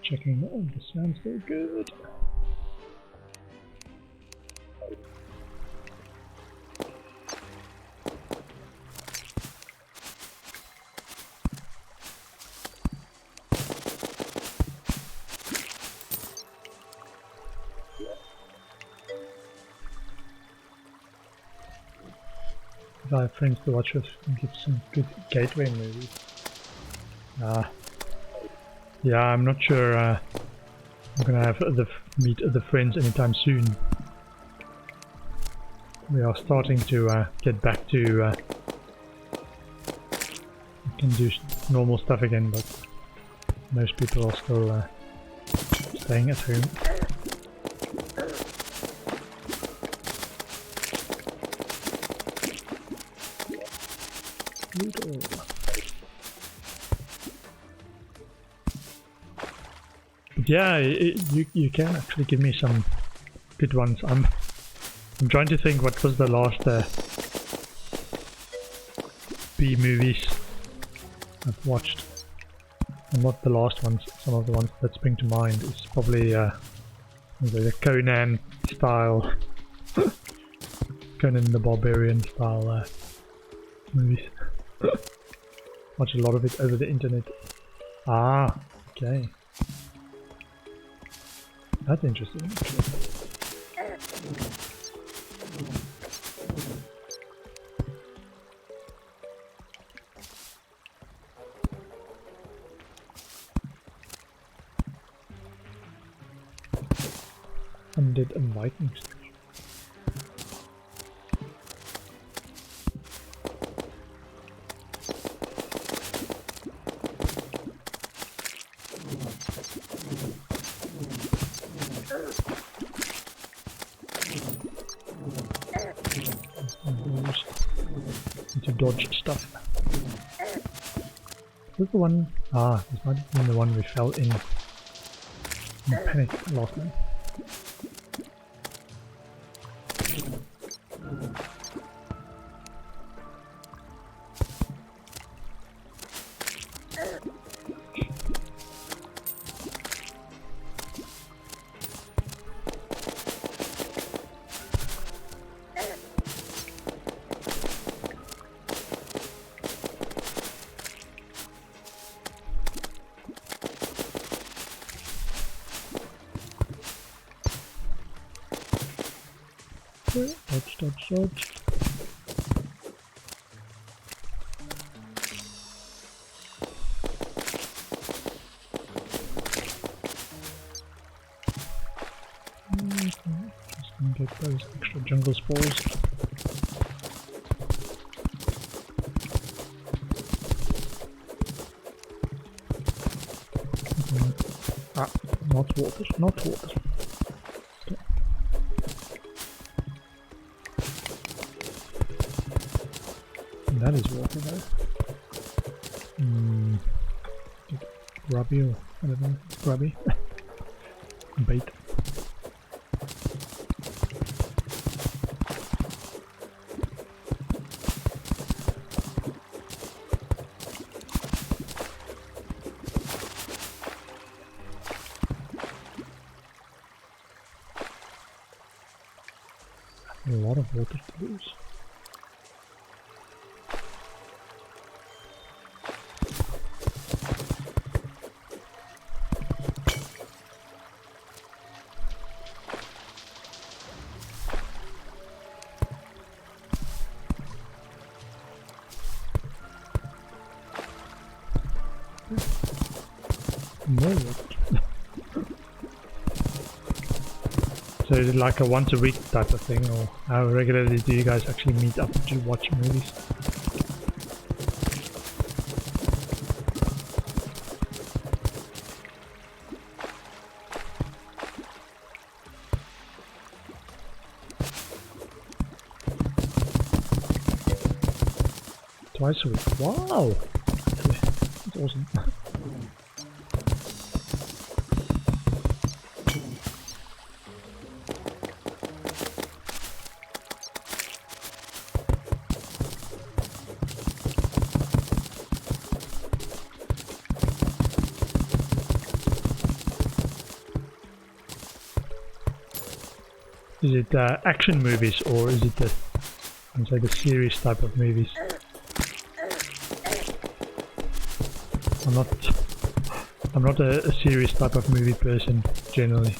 checking the sound's still good. If I have friends to watch with, give some good gateway movies. Yeah, I'm not sure I'm gonna have meet other friends anytime soon. We are starting to get back to can do normal stuff again, but most people are still staying at home. But yeah, you can actually give me some good ones. I'm trying to think what was the last B movies I've watched, and not the last ones. Some of the ones that spring to mind is probably the Conan style, Conan the Barbarian style movies. Watch a lot of it over the internet. Ah, okay. That's interesting, actually. Undead enlightening station. Need to dodge stuff. Is this the one? Ah, this might have been the one we fell in panic last time. Dodge, dodge, dodge. Okay, just gonna get those extra jungle spores. Ah, not water, not water. That is water though. Grubby or I don't know, grubby. Bait. A lot of water to lose. More water. So is it like a once a week type of thing, or how regularly do you guys actually meet up to watch movies? Twice a week. Wow! That's awesome. Is it action movies or is it the, I'd say, the serious type of movies? I'm not a serious type of movie person generally.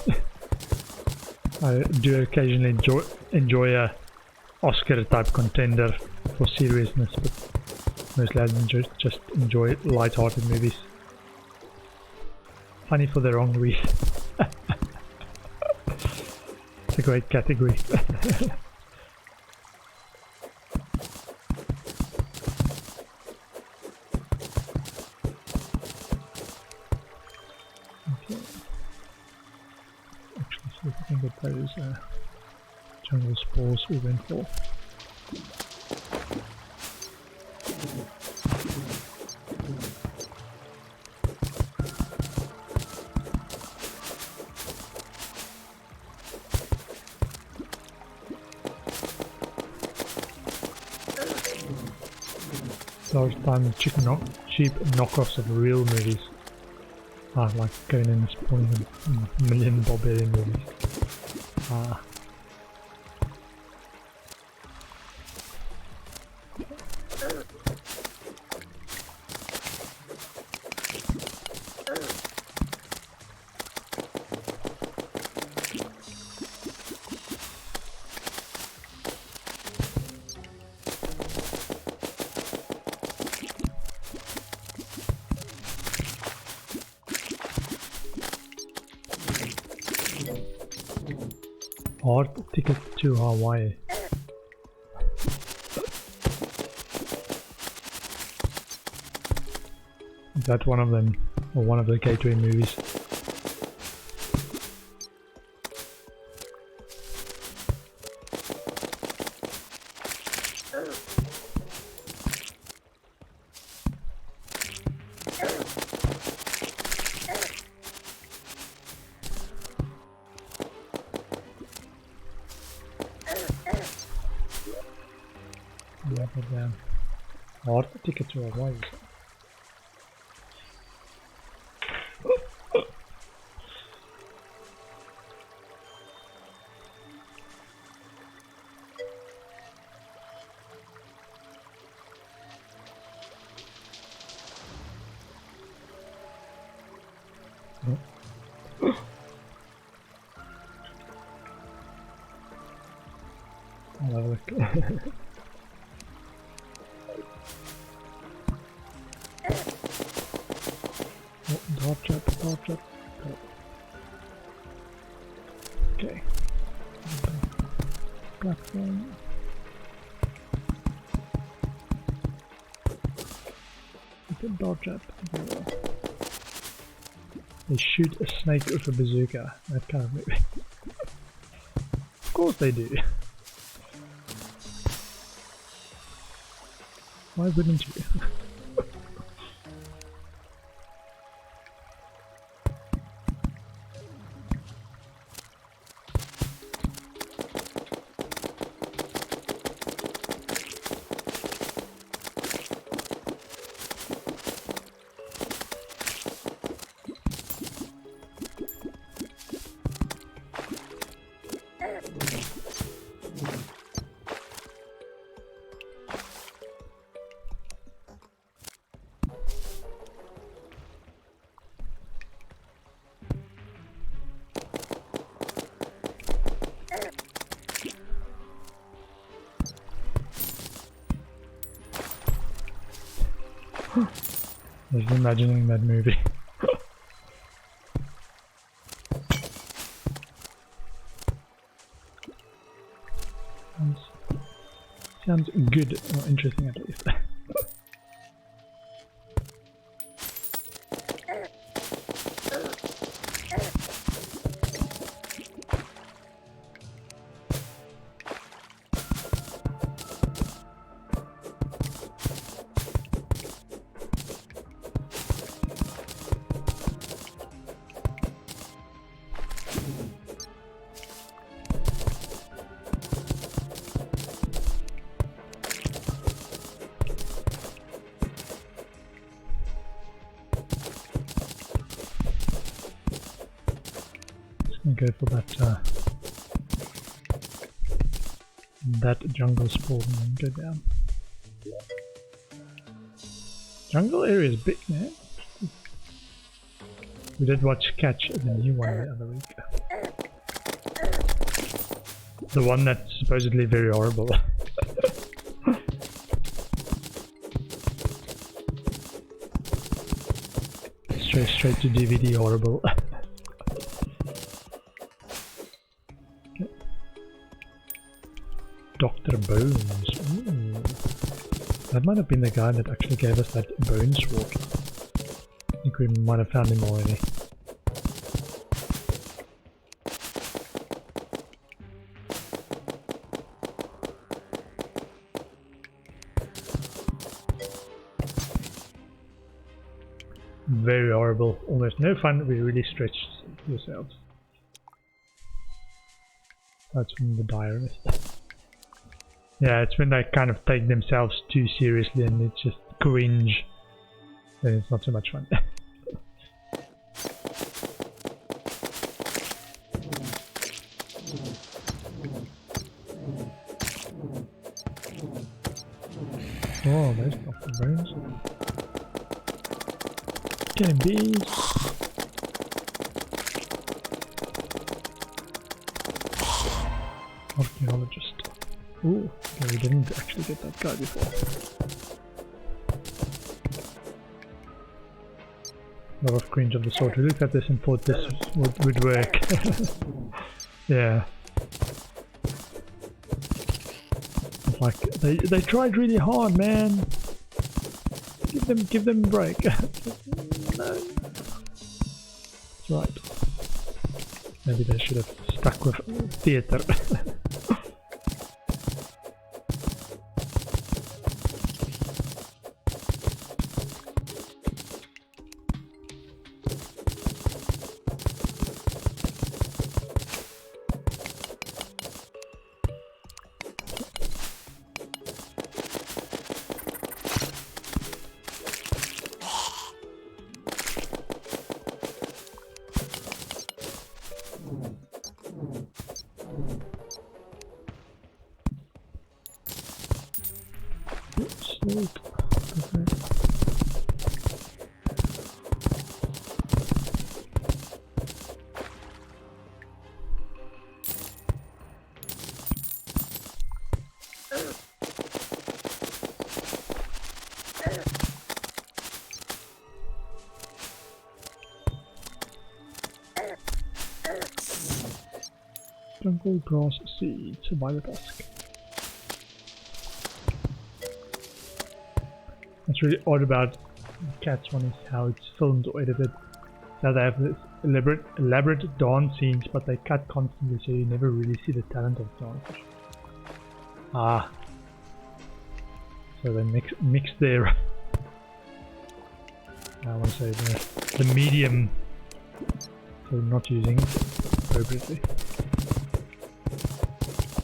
I do occasionally enjoy a Oscar type contender for seriousness, but mostly I just enjoy light-hearted movies. Funny for the wrong reason. It's a great category. Actually, see if we can get those jungle spores we went for. Large time cheap knockoffs of real movies. Like going in and spawning a million barbarian movies. Hard ticket to Hawaii. Is that one of them, or one of the gateway movies? Yeah, but hard ticket to Hawaii. I'll have a look. Dart trap. Okay. Platform. Put dart trap. They shoot a snake with a bazooka. That kind of movie. Of course they do. Why wouldn't you? I was imagining that movie. Sounds good, or interesting at least. Go for that That jungle spawn and go down. Jungle area is big, man. We did watch Catch, the new one, the other week. The one that's supposedly very horrible. Straight to DVD horrible. Okay. Dr. Bones. Ooh. That might have been the guy that actually gave us that bone sword. I think we might have found him already. Very horrible, almost no fun. We really stretched yourselves. That's from the diarist. Yeah, it's when they kind of take themselves too seriously and it's just cringe. Then it's not so much fun. Oh, there's Dr. Bones. Getting bees. Archaeologist. Ooh, okay, we didn't actually get that guy before. A lot of cringe of the sort. We looked at this and thought this would work. Yeah. It's like they tried really hard, man. Give them a break. No. That's right. Maybe they should have stuck with theatre. Jungle grass seeds by the dusk. What's really odd about Cat's one is how it's filmed or edited. So they have this elaborate dance scenes, but they cut constantly, so you never really see the talent of dancers. Ah, so they mix their I want to say the medium, so not using it appropriately.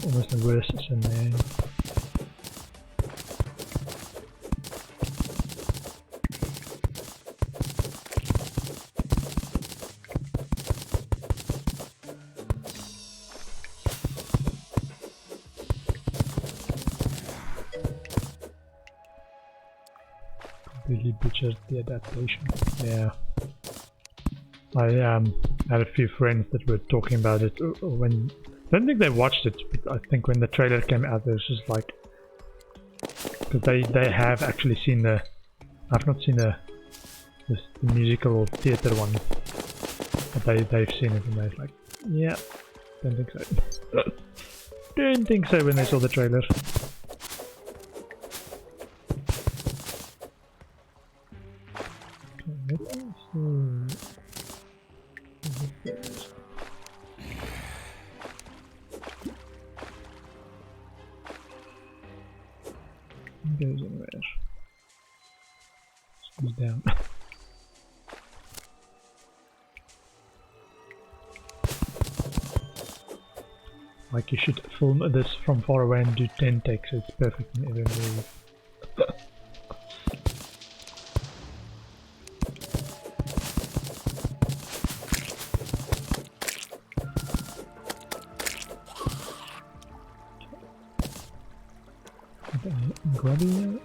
Almost the worst scenario. Completely butchered the adaptation. Yeah. I had a few friends that were talking about it when I don't think they watched it, but I think when the trailer came out, it was just like, because they have actually seen the, I've not seen the musical or theatre one, but they've seen it and they're like, yeah, don't think so. Don't think so when they saw the trailer. Goes anywhere. Goes down. Like you should film this from far away and do 10 takes, so it's perfect in every move. grubby here.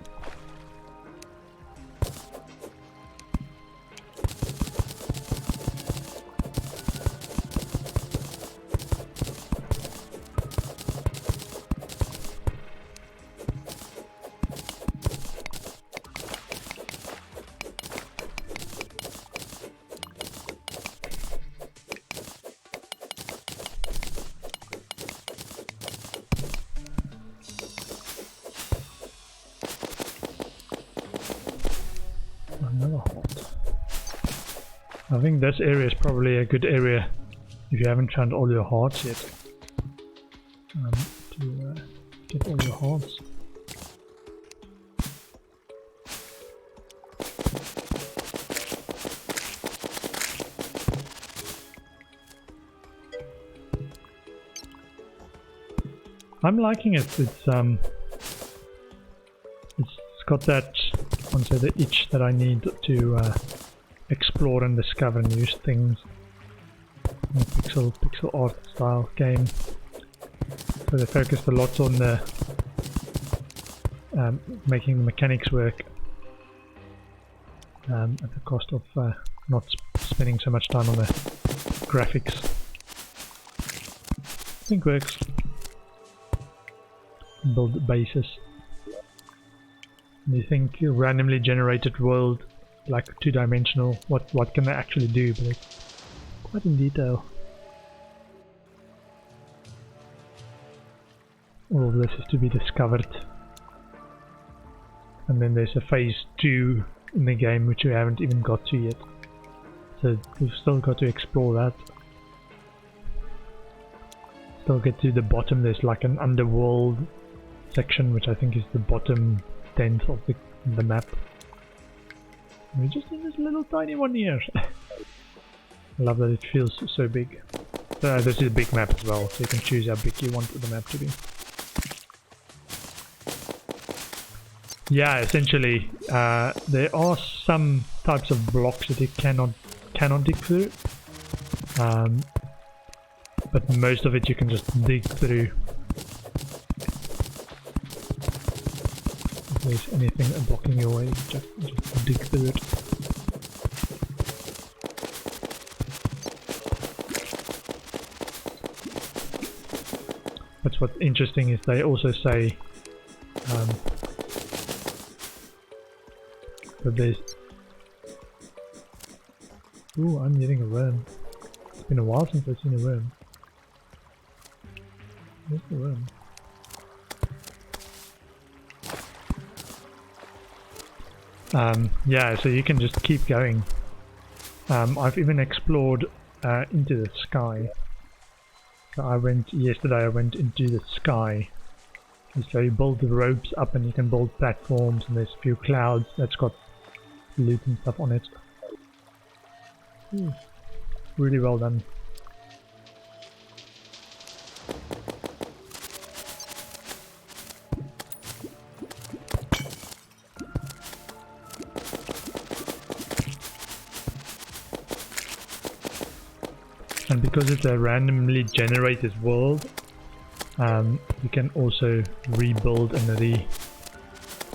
Another heart. I think this area is probably a good area if you haven't found all your hearts yet. To get all your hearts. I'm liking it. It's got that, I want to say, the itch that I need to explore and discover new things. Pixel art style game. So they focused a lot on the making the mechanics work at the cost of not spending so much time on the graphics. I think works. Build bases. Do you think a randomly generated world, like two-dimensional, what can they actually do? But it's quite in detail. All of this is to be discovered. And then there's a phase 2 in the game which we haven't even got to yet. So we've still got to explore that. Still get to the bottom. There's like an underworld section which I think is the bottom 10th of the map. And we're just in this little tiny one here. I love that it feels so big. This is a big map as well, so you can choose how big you want the map to be. Yeah, essentially, there are some types of blocks that you cannot dig through, but most of it you can just dig through. If there's anything blocking your way, just dig through it. That's what's interesting is they also say that there's... Ooh, I'm getting a worm. It's been a while since I've seen a worm. Where's the worm? Yeah, so you can just keep going. I've even explored into the sky. So yesterday I went into the sky. So you build the ropes up and you can build platforms, and there's a few clouds that's got loot and stuff on it. Ooh, really well done. And because it's a randomly generated world, you can also rebuild and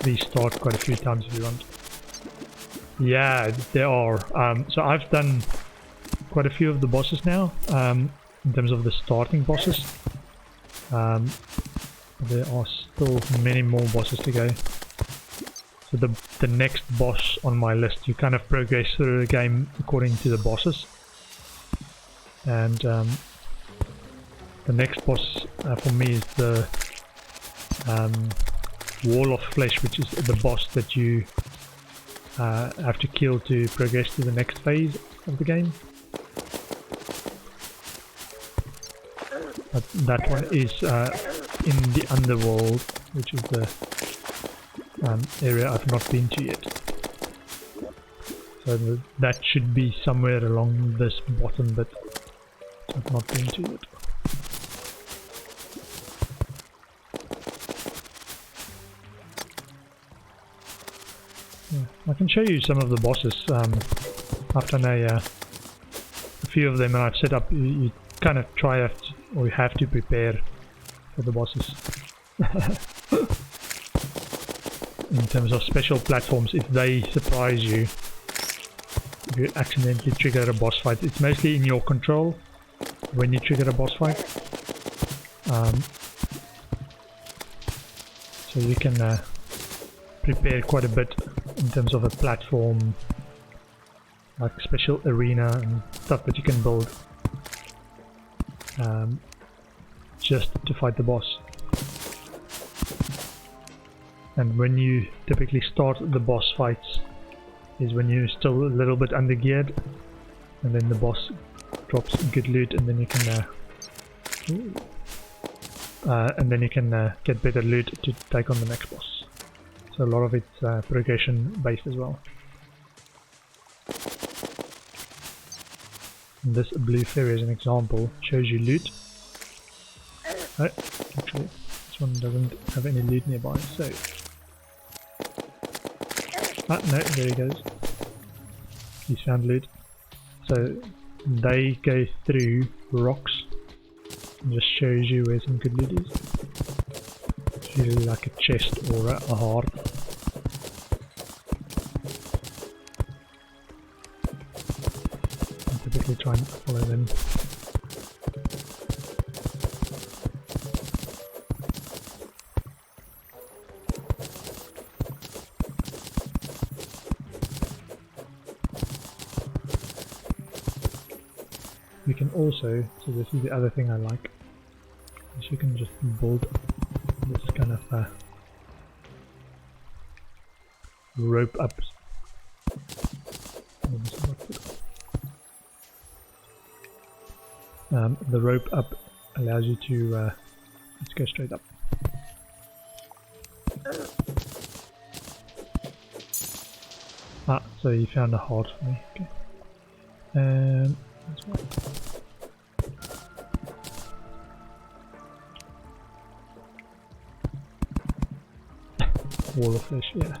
restart quite a few times if you want. Yeah, there are. So I've done quite a few of the bosses now, in terms of the starting bosses. There are still many more bosses to go. So the next boss on my list, you kind of progress through the game according to the bosses. And the next boss for me is the Wall of Flesh, which is the boss that you have to kill to progress to the next phase of the game. But that one is in the underworld, which is the area I've not been to yet. So that should be somewhere along this bottom bit. I've not been to it. Yeah, I can show you some of the bosses. I've done a few of them, and I've set up. You kind of you have to prepare for the bosses. in terms of special platforms, if they surprise you, if you accidentally trigger a boss fight, it's mostly in your control when you trigger a boss fight. So you can prepare quite a bit in terms of a platform, like special arena and stuff that you can build just to fight the boss. And when you typically start the boss fights is when you're still a little bit under geared, and then the boss drops good loot, and then you can get better loot to take on the next boss. So a lot of it's progression based as well. And this blue fairy as an example shows you loot. Oh, actually this one doesn't have any loot nearby, so no, there he goes. He's found loot. So they go through rocks and just shows you where some good loot is. It's usually like a chest or a heart. I typically try and follow them. You can also, so this is the other thing I like, is you can just build this kind of rope up. The rope up allows you to, let's go straight up. So you found a heart for me, okay. That's right. Wall of fish, yeah.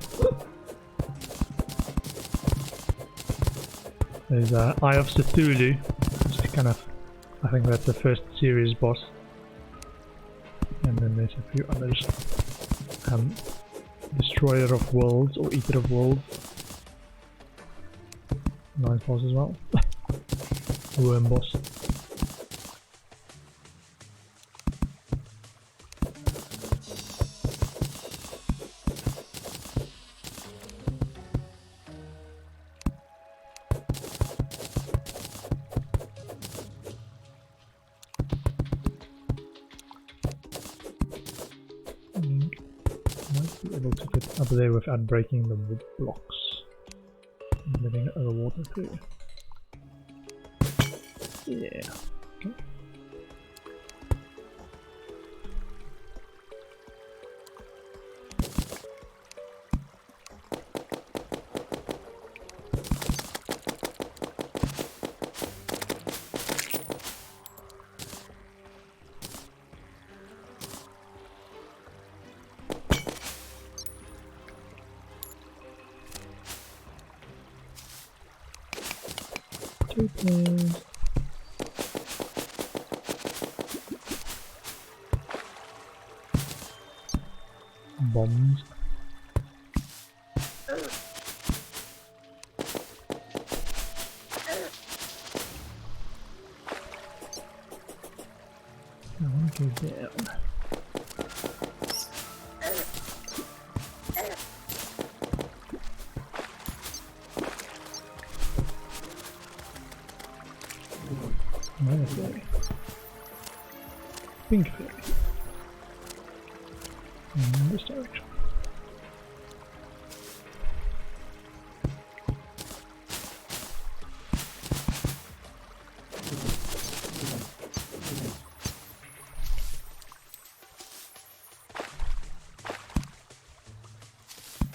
There's Eye of Cthulhu, which is kind of, I think that's the first series boss. And then there's a few others. Destroyer of Worlds or Eater of Worlds. Nice boss as well. Worm boss. Might be able to get up there without breaking the wood blocks and letting the water through. Yeah. Okay. Two players. Bombs. I want to go down. Another fairy. Pink fairy. In this direction.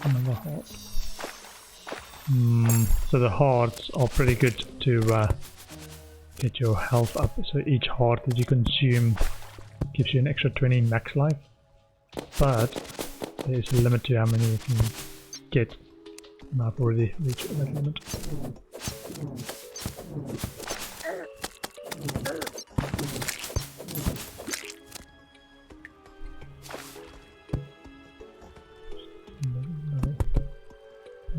Another heart. So the hearts are pretty good to get your health up. So each heart that you consume gives you an extra 20 max life. But there's a limit to how many you can get, and I've already reached that limit.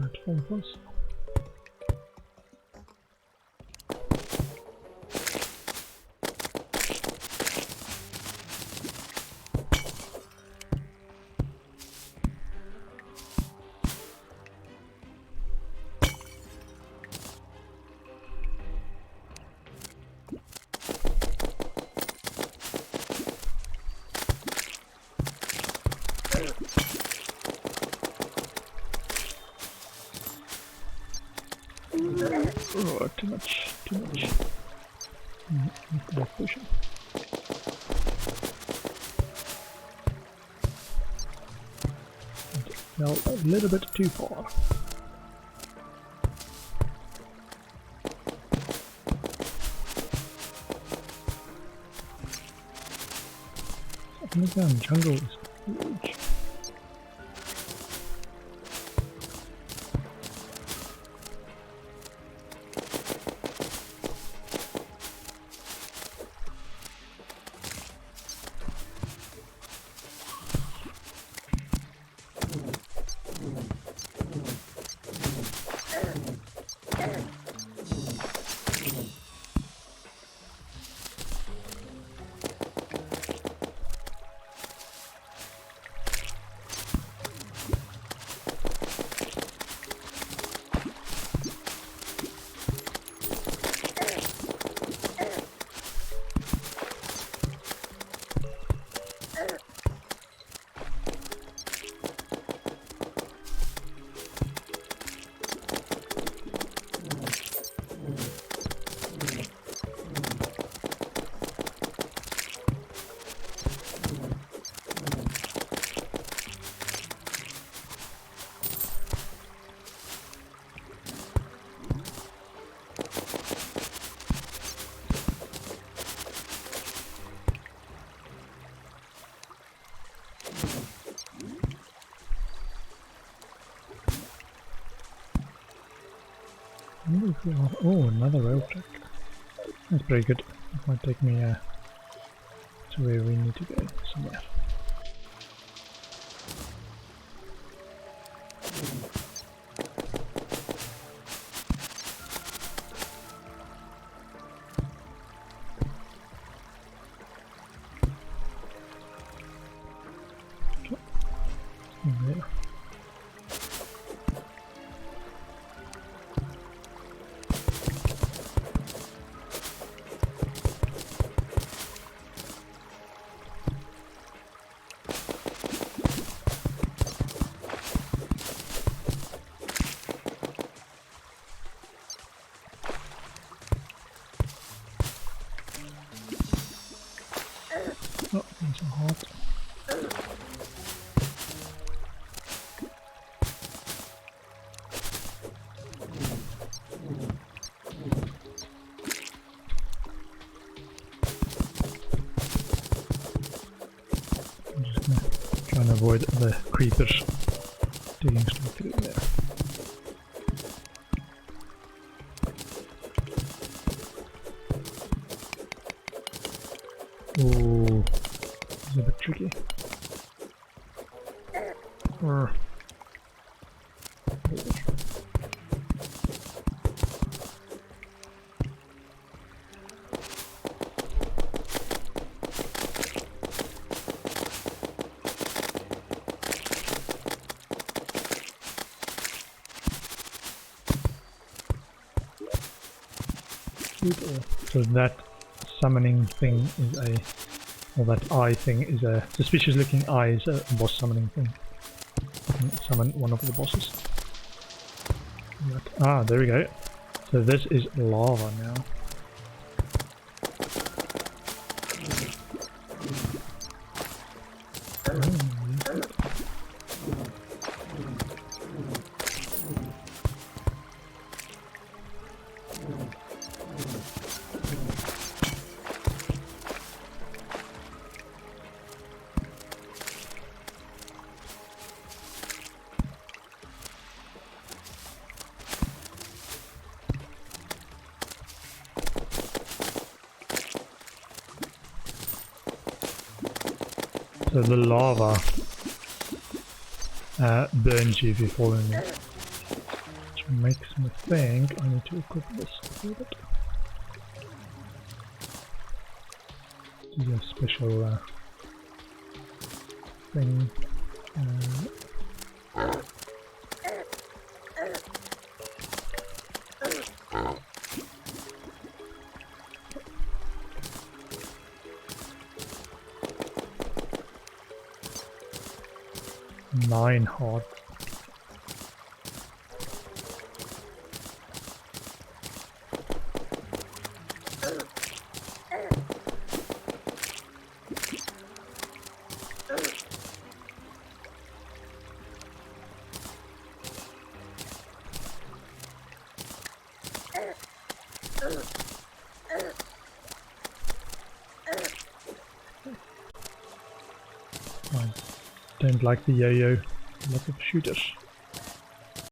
platform was. Oh, too much, too much. That potion. Fell a little bit too far. Underground jungle is huge. Oh, another rope track. That's pretty good. It might take me to where we need to go, somewhere. Okay. In there. Oh, nice and hot. I'm just gonna try and avoid the creepers digging straight through there. Oh, it's a bit tricky. Or so that summoning thing is a, or that eye thing is a suspicious looking eye is a boss summoning thing. Summon one of the bosses. Ah, there we go. So this is lava now. So the lava burns you if you fall in it. Makes me think I need to equip this a little bit. This is a special thing. 9 hard. I don't like the yo-yo. Lots of shooters.